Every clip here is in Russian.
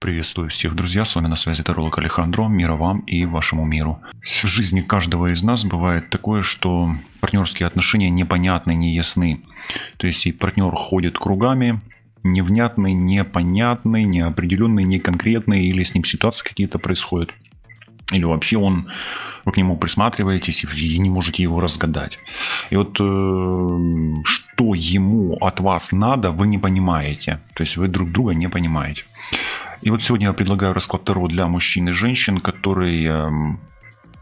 Приветствую всех, друзья, с вами на связи таролог Алехандро, мира вам и вашему миру. В жизни каждого из нас бывает такое, что партнерские отношения непонятны, неясны. То есть и партнер ходит кругами, невнятный, непонятный, неопределенный, неконкретный, или с ним ситуации какие-то происходят. Или вообще вы к нему присматриваетесь и не можете его разгадать. И вот что ему от вас надо, вы не понимаете. То есть вы друг друга не понимаете. И вот сегодня я предлагаю расклад Таро для мужчин и женщин, который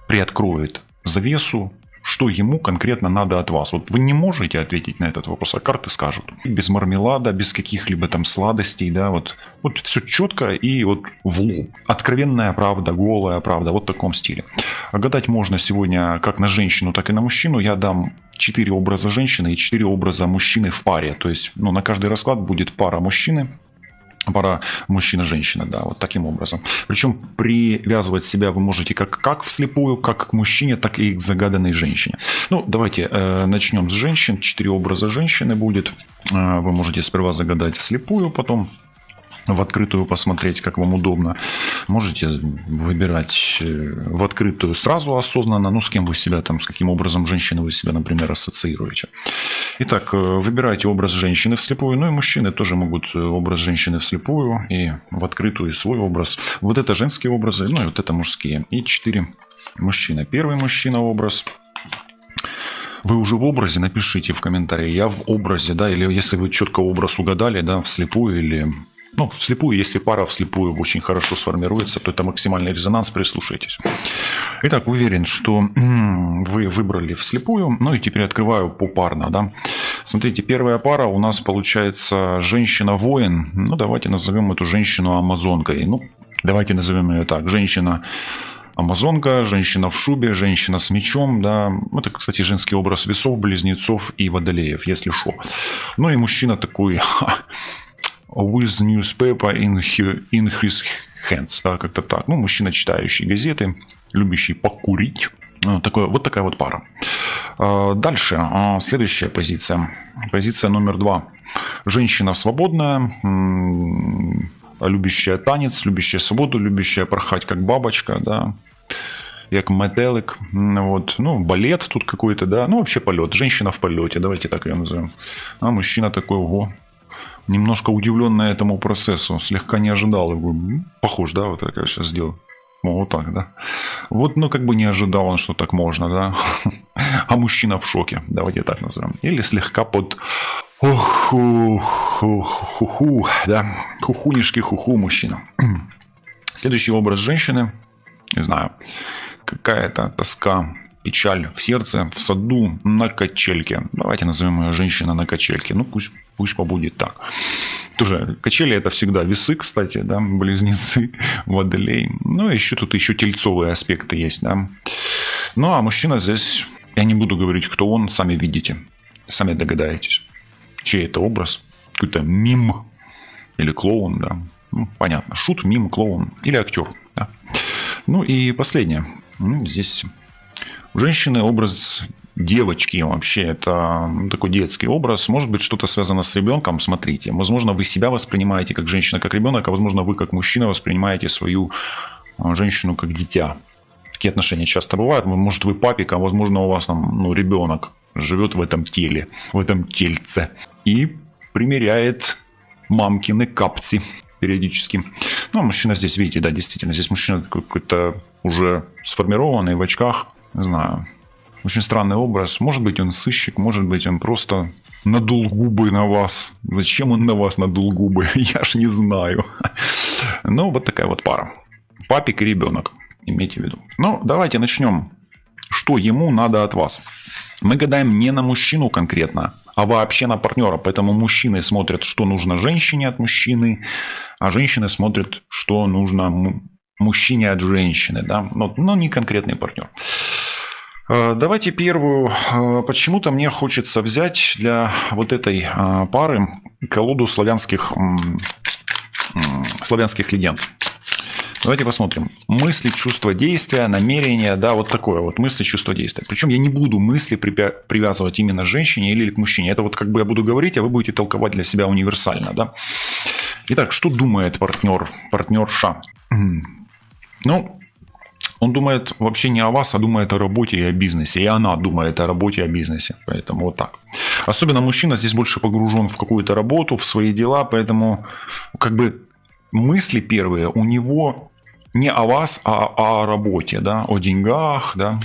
приоткроет завесу, что ему конкретно надо от вас. Вот вы не можете ответить на этот вопрос, а карты скажут. Без мармелада, без каких-либо там сладостей, да, вот все четко и вот в лоб. Откровенная правда, голая правда, вот в таком стиле. А гадать можно сегодня как на женщину, так и на мужчину. Я дам 4 образа женщины и 4 образа мужчины в паре. То есть на каждый расклад будет пара мужчины. Пара мужчина-женщина, да, вот таким образом. Причем привязывать себя вы можете как вслепую, как к мужчине, так и к загаданной женщине. Ну, давайте начнем с женщин. 4 образа женщины будет. Вы можете сперва загадать вслепую, потом в открытую посмотреть, как вам удобно. Можете выбирать в открытую сразу осознанно, с кем вы себя там, с каким образом женщины вы себя, например, ассоциируете. Итак, выбирайте образ женщины вслепую, и мужчины тоже могут образ женщины вслепую и в открытую свой образ. Вот это женские образы, и вот это мужские. И 4 мужчины. Первый мужчина образ. Вы уже в образе, напишите в комментарии, я в образе, да, или если вы четко образ угадали, да, вслепую или... вслепую, если пара вслепую очень хорошо сформируется, то это максимальный резонанс, прислушайтесь. Итак, уверен, что вы выбрали вслепую, и теперь открываю попарно, да. Смотрите, первая пара у нас получается женщина-воин, давайте назовем эту женщину амазонкой, давайте назовем ее так, женщина-амазонка, женщина в шубе, женщина с мечом, да, это, кстати, женский образ весов, близнецов и водолеев, если что. И мужчина такой... with newspaper in his hands, да, как-то так. Мужчина, читающий газеты, любящий покурить. Вот такая вот пара. Дальше, следующая позиция. Позиция номер 2. Женщина свободная, любящая танец, любящая свободу, любящая порхать как бабочка, да, как метелик. Балет тут какой-то, да, вообще полет. Женщина в полете, давайте так ее назовем. А мужчина такой, ого. Немножко удивленный этому процессу, слегка не ожидал. Похож, да, вот так я сейчас сделал. Вот так, да. Как бы не ожидал он, что так можно, да. А мужчина в шоке, давайте так назовем. Или слегка под... хуху, да. Хуху мужчина. Следующий образ женщины. Не знаю, какая-то тоска, печаль в сердце, в саду, на качельке. Давайте назовем ее женщина на качельке. Пусть побудет так. Тоже качели это всегда весы, кстати, да, близнецы, водолей. Еще тут тельцовые аспекты есть, да. А мужчина здесь, я не буду говорить, кто он, сами видите, сами догадаетесь. Чей это образ? Какой-то мим или клоун, да. Понятно, шут, мим, клоун или актер, да. И последнее. Здесь... У женщины образ девочки вообще, это такой детский образ. Может быть, что-то связано с ребенком. Смотрите, возможно, вы себя воспринимаете как женщина, как ребенок, а возможно, вы как мужчина воспринимаете свою женщину как дитя. Такие отношения часто бывают. Может, вы папик, а возможно, у вас там ребенок живет в этом теле, в этом тельце. И примеряет мамкины капцы периодически. А мужчина здесь, видите, да, действительно, здесь мужчина какой-то уже сформированный, в очках. Не знаю, очень странный образ. Может быть, он сыщик, может быть, он просто надул губы на вас. Зачем он на вас надул губы? Я ж не знаю. Вот такая вот пара. Папик и ребенок, имейте в виду. Давайте начнем. Что ему надо от вас? Мы гадаем не на мужчину конкретно, а вообще на партнера. Поэтому мужчины смотрят, что нужно женщине от мужчины, а женщины смотрят, что нужно мужчине от женщины, да, но не конкретный партнер. Давайте первую. Почему-то мне хочется взять для вот этой пары колоду славянских легенд. Давайте посмотрим. Мысли, чувства, действия, намерения, да, вот такое вот мысли, чувства, действия. Причем я не буду мысли привязывать именно к женщине или к мужчине. Это вот как бы я буду говорить, а вы будете толковать для себя универсально, да. Итак, что думает партнерша? Ну, он думает вообще не о вас, а думает о работе и о бизнесе. И она думает о работе и о бизнесе. Поэтому вот так. Особенно мужчина здесь больше погружен в какую-то работу, в свои дела. Поэтому как бы мысли первые у него не о вас, а о работе, да, о деньгах, да.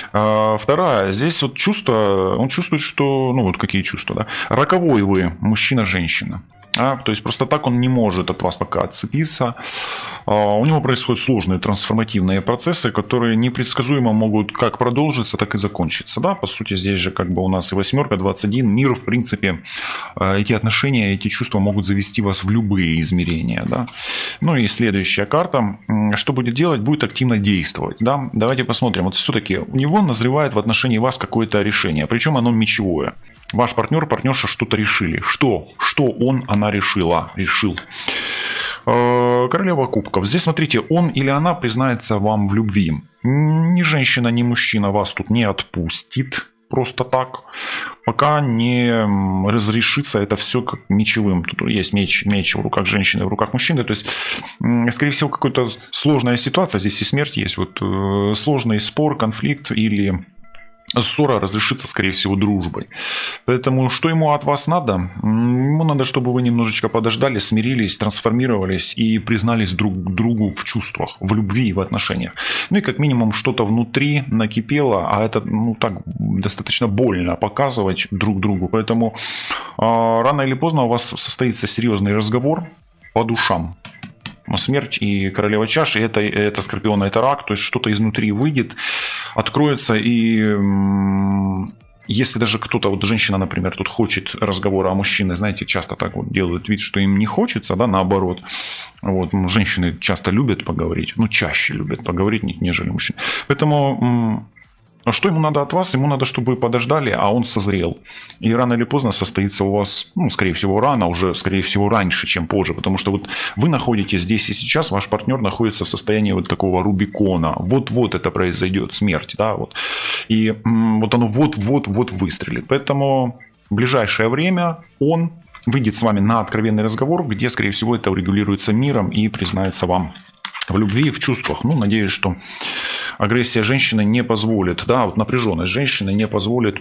Вторая, здесь вот чувство, он чувствует, что, ну вот какие чувства, да, роковой вы, мужчина-женщина. То есть просто так он не может от вас пока отцепиться. У него происходят сложные трансформативные процессы, которые непредсказуемо могут как продолжиться, так и закончиться. Да? По сути, здесь же как бы у нас и восьмерка, 21, мир, в принципе, эти отношения, эти чувства могут завести вас в любые измерения. Да? Ну и следующая карта, что будет делать, будет активно действовать. Да? Давайте посмотрим. Вот все-таки у него назревает в отношении вас какое-то решение, причем оно мечевое. Ваш партнер, партнерша что-то решили. Что она решил. Королева кубков. Здесь, смотрите, он или она признается вам в любви. Ни женщина, ни мужчина вас тут не отпустит просто так, пока не разрешится это все как мечевым. Тут есть меч в руках женщины, в руках мужчины. То есть, скорее всего, какая-то сложная ситуация. Здесь и смерть есть. Вот сложный спор, конфликт или... ссора разрешится, скорее всего, дружбой. Поэтому что ему от вас надо? Ему надо, чтобы вы немножечко подождали, смирились, трансформировались и признались друг другу в чувствах, в любви и в отношениях. Ну и как минимум что-то внутри накипело, а это так достаточно больно показывать друг другу. Поэтому рано или поздно у вас состоится серьезный разговор по душам. Смерть и королева чаш, и это Скорпион, это рак, то есть что-то изнутри выйдет, откроется, и если даже кто-то, вот женщина, например, тут хочет разговора, а мужчины, знаете, часто так вот делают вид, что им не хочется, да, наоборот. Вот, женщины часто любят поговорить, чаще любят поговорить, нежели мужчины. Поэтому... что ему надо от вас? Ему надо, чтобы вы подождали, а он созрел. И рано или поздно состоится у вас, скорее всего, рано, уже, скорее всего, раньше, чем позже. Потому что вот вы находитесь здесь и сейчас, ваш партнер находится в состоянии вот такого Рубикона. Вот-вот это произойдет, смерть, да, вот. И вот оно вот-вот выстрелит. Поэтому в ближайшее время он выйдет с вами на откровенный разговор, где, скорее всего, это урегулируется миром и признается вам в любви и в чувствах. Надеюсь, что агрессия женщины не позволит, да, вот напряженность женщины не позволит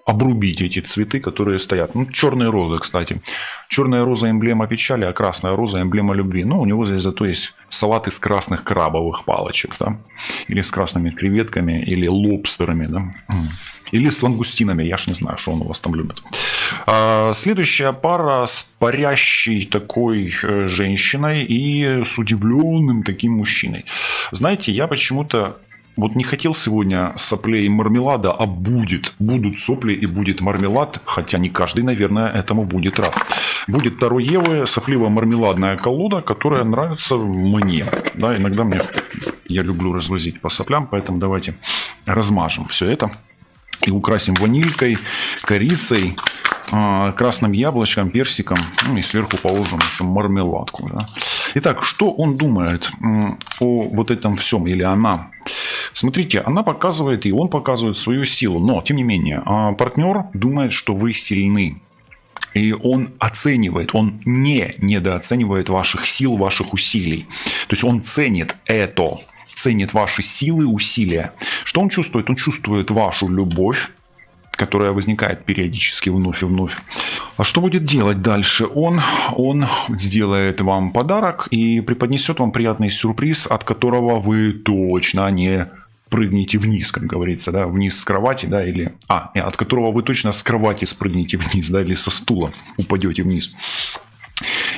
обрубить эти цветы, которые стоят. Черные розы, кстати. Черная роза — эмблема печали, а красная роза — эмблема любви. У него здесь зато есть салат из красных крабовых палочек, да, или с красными креветками, или лобстерами, да, или с лангустинами, я ж не знаю, что он у вас там любит. Следующая пара с парящей такой женщиной и с удивленным таким мужчиной. Знаете, я почему-то вот не хотел сегодня соплей и мармелада, а будут сопли и будет мармелад, хотя не каждый, наверное, этому будет рад. Будет Таро Евы, сопливо-мармеладная колода, которая нравится мне. Да, иногда я люблю развозить по соплям, поэтому давайте размажем все это и украсим ванилькой, корицей, красным яблочком, персиком, и сверху положим еще мармеладку. Да. Итак, что он думает о вот этом всем, или она? Смотрите, она показывает, и он показывает свою силу, но, тем не менее, партнер думает, что вы сильны. И он оценивает, он не недооценивает ваших сил, ваших усилий. То есть он ценит это, ценит ваши силы, усилия. Что он чувствует? Он чувствует вашу любовь, которая возникает периодически вновь и вновь. А что будет делать дальше? Он сделает вам подарок и преподнесет вам приятный сюрприз, от которого вы точно не прыгнете вниз, как говорится, да, вниз с кровати, да, или... от которого вы точно с кровати спрыгнете вниз, да, или со стула упадете вниз.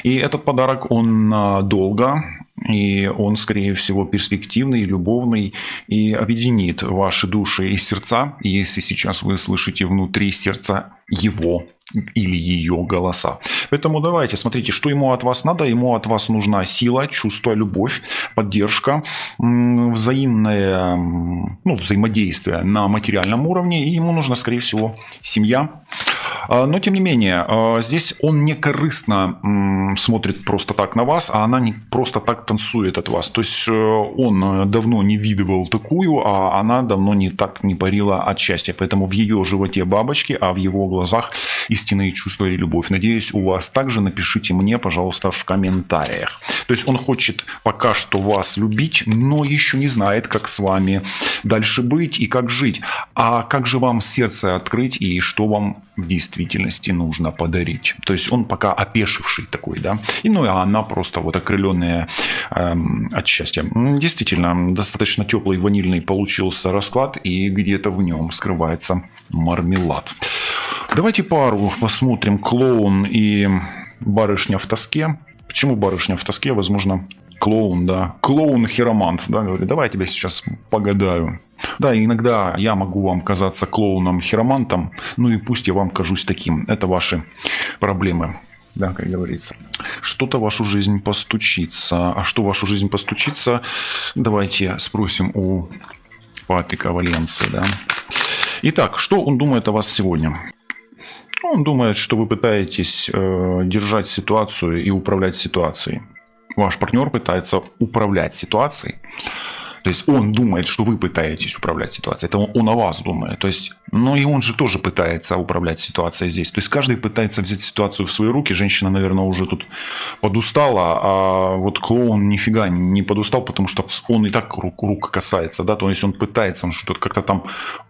И этот подарок, он надолго, и он, скорее всего, перспективный, любовный, и объединит ваши души и сердца, если сейчас вы слышите внутри сердца его или ее голоса. Поэтому давайте, смотрите, что ему от вас надо. Ему от вас нужна сила, чувство, любовь, поддержка, взаимное взаимодействие на материальном уровне. И ему нужна, скорее всего, семья. Но, тем не менее, здесь он не корыстно смотрит просто так на вас, а она не просто так танцует от вас. То есть он давно не видывал такую, а она давно не парила от счастья. Поэтому в ее животе бабочки, а в его глазах истинные чувства и любовь? Надеюсь, у вас также. Напишите мне, пожалуйста, в комментариях. То есть он хочет пока что вас любить, но еще не знает, как с вами дальше быть и как жить. А как же вам сердце открыть и что вам в действительности нужно подарить? То есть он пока опешивший такой, да? И она просто вот окрыленная от счастья. Действительно, достаточно теплый ванильный получился расклад, и где-то в нем скрывается мармелад. Давайте пару посмотрим. Клоун и барышня в тоске. Почему барышня в тоске? Возможно, клоун, да. Клоун-хиромант, да, говорит, давай я тебя сейчас погадаю. Да, иногда я могу вам казаться клоуном-хиромантом, ну и пусть я вам кажусь таким. Это ваши проблемы. Да, как говорится. Что-то в вашу жизнь постучится. А что в вашу жизнь постучится? Давайте спросим у Патрика Валенции, да. Итак, что он думает о вас сегодня? Он думает, что вы пытаетесь держать ситуацию и управлять ситуацией. Ваш партнер пытается управлять ситуацией. То есть он думает, что вы пытаетесь управлять ситуацией. Это он о вас думает. То есть, но и он же тоже пытается управлять ситуацией здесь. То есть каждый пытается взять ситуацию в свои руки. Женщина, наверное, уже тут подустала. А вот клоун нифига не подустал, потому что он и так рук касается. Да? То есть он пытается, он что-то как-то там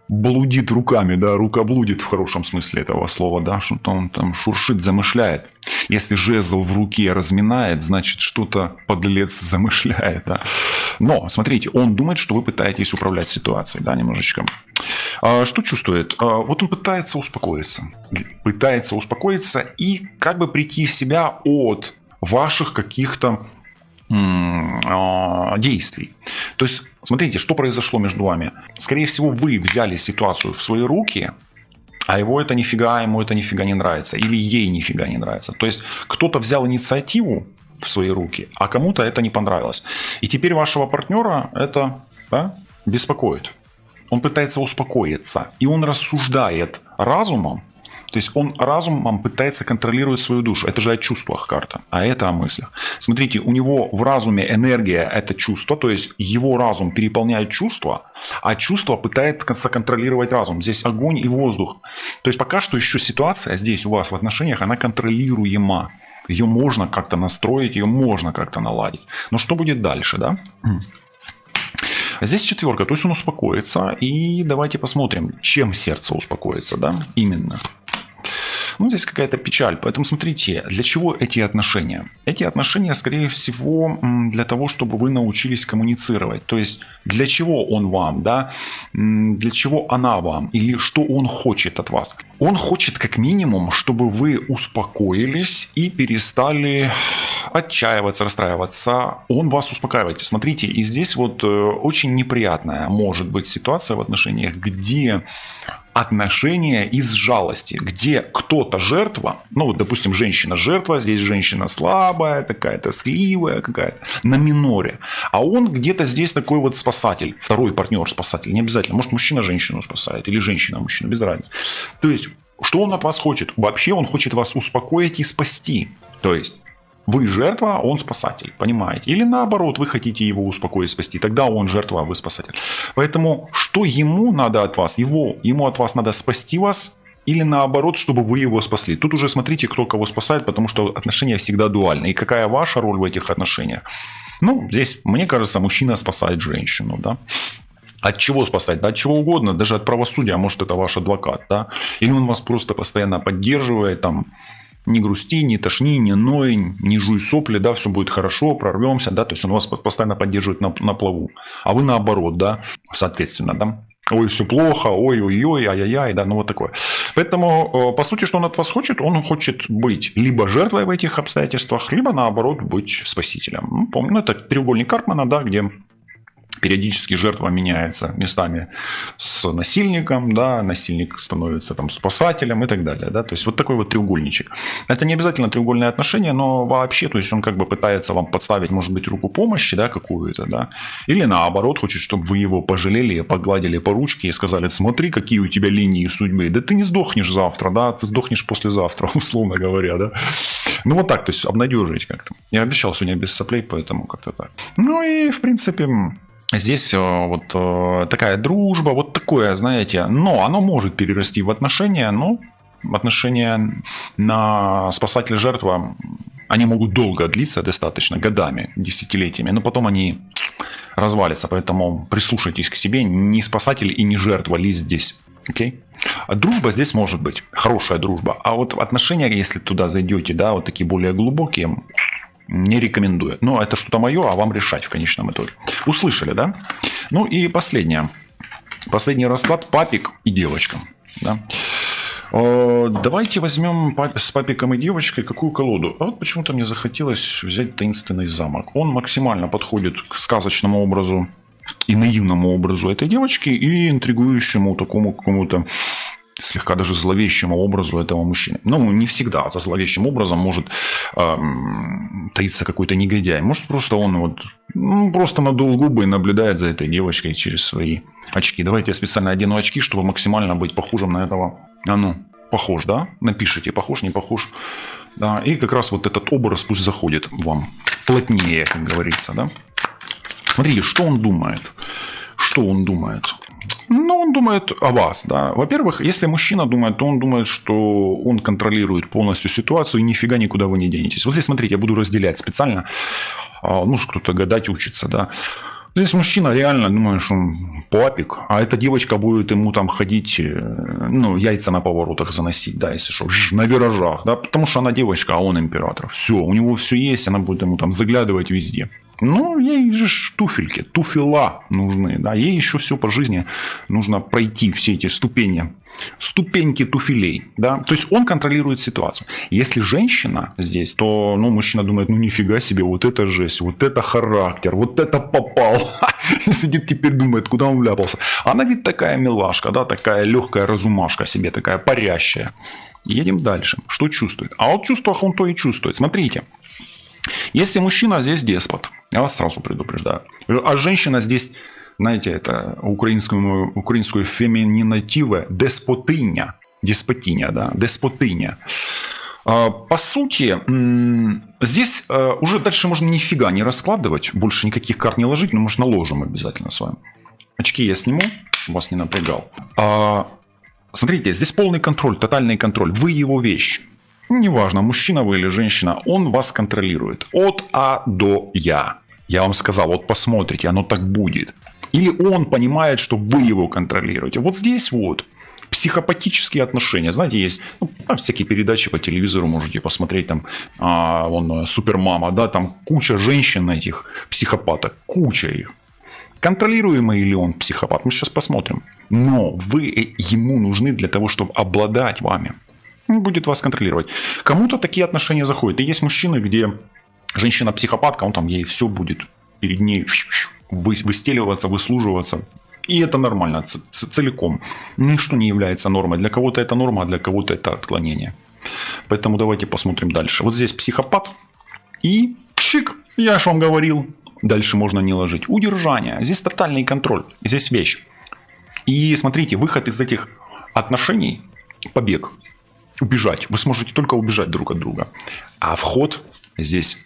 блудит руками. Да? Рукоблудит в хорошем смысле этого слова. Да? Что-то он там шуршит, замышляет. Если жезл в руке разминает, значит что-то подлец замышляет. Да? Но, смотрите, он думает, что вы пытаетесь управлять ситуацией, да, немножечко. Что чувствует? Вот он пытается успокоиться. Пытается успокоиться и как бы прийти в себя от ваших каких-то действий. То есть, смотрите, что произошло между вами. Скорее всего, вы взяли ситуацию в свои руки, а ему это нифига не нравится. Или ей нифига не нравится. То есть, кто-то взял инициативу в свои руки, а кому-то это не понравилось. И теперь вашего партнера это беспокоит. Он пытается успокоиться. И он рассуждает разумом. То есть он разумом пытается контролировать свою душу. Это же о чувствах карта, а это о мыслях. Смотрите, у него в разуме энергия – это чувство. То есть его разум переполняет чувства, а чувство пытается контролировать разум. Здесь огонь и воздух. То есть пока что еще ситуация здесь у вас в отношениях, она контролируема. Ее можно как-то настроить, ее можно как-то наладить. Но что будет дальше, да? Здесь четверка, то есть он успокоится. И давайте посмотрим, чем сердце успокоится, да? Именно. Ну, здесь какая-то печаль. Поэтому смотрите, для чего эти отношения? Эти отношения, скорее всего, для того, чтобы вы научились коммуницировать. То есть, для чего он вам, да? Для чего она вам? Или что он хочет от вас? Он хочет, как минимум, чтобы вы успокоились и перестали отчаиваться, расстраиваться. Он вас успокаивает. Смотрите, и здесь вот очень неприятная может быть ситуация в отношениях, где отношения из жалости, где кто-то жертва, ну вот, допустим, женщина жертва, здесь женщина слабая, такая тоскливая какая-то, на миноре, а он где-то здесь такой вот спасатель, второй партнер спасатель, не обязательно, может мужчина женщину спасает или женщина мужчину, без разницы. То есть, что он от вас хочет? Вообще он хочет вас успокоить и спасти, то есть вы жертва, а он спасатель, понимаете? Или наоборот, вы хотите его успокоить, спасти. Тогда он жертва, а вы спасатель. Поэтому, что ему надо от вас? Ему от вас надо спасти вас, или наоборот, чтобы вы его спасли. Тут уже смотрите, кто кого спасает, потому что отношения всегда дуальны. И какая ваша роль в этих отношениях? Ну, здесь, мне кажется, мужчина спасает женщину, да? От чего спасать? Да, от чего угодно, даже от правосудия, может, это ваш адвокат, да? Или он вас просто постоянно поддерживает, там, не грусти, не тошни, не ной, не жуй сопли, да, все будет хорошо, прорвемся, да, то есть он вас постоянно поддерживает на плаву, а вы наоборот, да, соответственно, да, ой, все плохо, ой-ой-ой, ай-яй-яй, да, ну вот такое. Поэтому, по сути, что он от вас хочет? Он хочет быть либо жертвой в этих обстоятельствах, либо наоборот быть спасителем. Ну, помню, это треугольник Карпмана, да, где периодически жертва меняется местами с насильником, да, насильник становится там спасателем и так далее, да, то есть вот такой вот треугольничек. Это не обязательно треугольные отношения, но вообще, то есть он как бы пытается вам подставить, может быть, руку помощи, да, какую-то, да, или наоборот хочет, чтобы вы его пожалели, погладили по ручке и сказали: смотри, какие у тебя линии судьбы, да ты не сдохнешь завтра, да, ты сдохнешь послезавтра, условно говоря, да. Ну вот так, то есть обнадежить как-то. Я обещал сегодня без соплей, поэтому как-то так. Ну и в принципе... Здесь вот такая дружба, вот такое, знаете, но оно может перерасти в отношения, но отношения на спасатель-жертва, они могут долго длиться, достаточно, годами, десятилетиями, но потом они развалятся. Поэтому прислушайтесь к себе, не спасатель и не жертва ли здесь. Okay? А дружба здесь может быть, хорошая дружба. А вот отношения, если туда зайдете, да, вот такие более глубокие, не рекомендую. Но это что-то мое, а вам решать в конечном итоге. Услышали, да? Ну и последнее. Последний расклад: папик и девочка. Да? Давайте возьмем с папиком и девочкой какую колоду? А вот почему-то мне захотелось взять таинственный замок. Он максимально подходит к сказочному образу и наивному образу этой девочки, и интригующему такому какому-то слегка даже зловещему образу этого мужчины. Ну, не всегда за зловещим образом может таиться какой-то негодяй. Может, просто он вот просто надул губы и наблюдает за этой девочкой через свои очки. Давайте я специально одену очки, чтобы максимально быть похожим на этого. А ну, похож, да? Напишите, похож, не похож. Да, и как раз вот этот образ пусть заходит вам плотнее, как говорится, да? Смотрите, что он думает. Что он думает? Ну, он думает о вас, да. Во-первых, если мужчина думает, то он думает, что он контролирует полностью ситуацию, и нифига никуда вы не денетесь. Вот здесь, смотрите, я буду разделять специально. Ну, кто-то гадать учится, да. Здесь мужчина реально думает, что он папик, а эта девочка будет ему там ходить, ну, яйца на поворотах заносить, да, если что, на виражах, да, потому что она девочка, а он император. Все, у него все есть, она будет ему там заглядывать везде. Ну, ей же туфельки, туфела нужны, да, ей еще все по жизни нужно пройти, все эти ступеньки туфелей, да, то есть он контролирует ситуацию. Если женщина здесь, то, ну, мужчина думает, ну, нифига себе, вот это жесть, вот это характер, вот это попал, сидит теперь думает, куда он вляпался. Она ведь такая милашка, да, такая легкая разумашка себе, такая парящая. Едем дальше, что чувствует? А вот в чувствах он то и чувствует, смотрите. Если мужчина здесь деспот, я вас сразу предупреждаю. А женщина здесь, знаете, это украинскую феминативе деспотиня. Деспотиня, да, деспотиня. По сути, здесь уже дальше можно нифига не раскладывать, больше никаких карт не ложить, но может наложим обязательно с вами. Очки я сниму, чтобы вас не напрягал. Смотрите, здесь полный контроль, тотальный контроль. Вы его вещь. Неважно, мужчина вы или женщина, он вас контролирует. От А до Я. Я вам сказал, вот посмотрите, оно так будет. Или он понимает, что вы его контролируете. Вот здесь вот психопатические отношения. Знаете, есть всякие передачи по телевизору, можете посмотреть, там, вон, Супермама, да, там куча женщин этих психопаток, куча их. Контролируемый ли он психопат, мы сейчас посмотрим. Но вы ему нужны для того, чтобы обладать вами. Он будет вас контролировать. Кому-то такие отношения заходят. И есть мужчины, где женщина-психопатка, он там ей все будет перед ней выстеливаться, выслуживаться. И это нормально, целиком. Ничто не является нормой. Для кого-то это норма, а для кого-то это отклонение. Поэтому давайте посмотрим дальше. Вот здесь психопат. И чик, я же вам говорил. Дальше можно не ложить. Удержание. Здесь тотальный контроль. Здесь вещь. И смотрите, выход из этих отношений, побег. Убежать. Вы сможете только убежать друг от друга. А вход здесь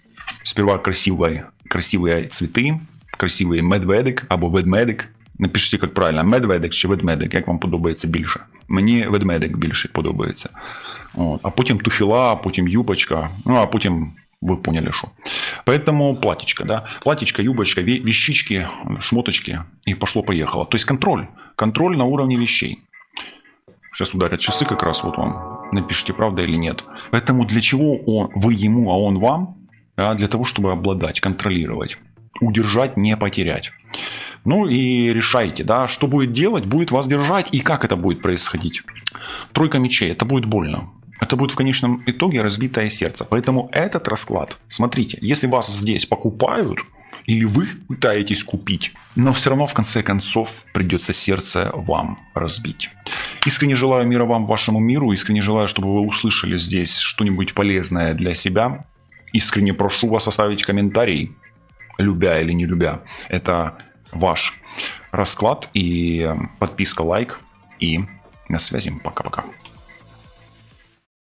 сперва красивые цветы, красивий медведик або ведмедик. Напишіть, як правильно, медведик чи ведмедик, як вам подобається більше. Мені ведмедик більше подобається. От. А потім туфіла, а потім юбочка, ну а потім вы поняли, что. Поэтому платьечко, да, платьечко, юбочка, вещички, шмоточки и пошло-поехало. То есть контроль. Контроль на уровне вещей. Сейчас ударят часы как раз, вот вам. Напишите, правда или нет. Поэтому для чего вы ему, а он вам? Да, для того, чтобы обладать, контролировать. Удержать, не потерять. Ну и решайте, да, что будет делать, будет вас держать и как это будет происходить. Тройка мечей, это будет больно. Это будет в конечном итоге разбитое сердце. Поэтому этот расклад, смотрите, если вас здесь покупают, или вы пытаетесь купить, но все равно в конце концов придется сердце вам разбить. Искренне желаю мира вам, вашему миру. Искренне желаю, чтобы вы услышали здесь что-нибудь полезное для себя. Искренне прошу вас оставить комментарий, любя или не любя. Это ваш расклад и подписка, лайк. И на связи. Пока-пока.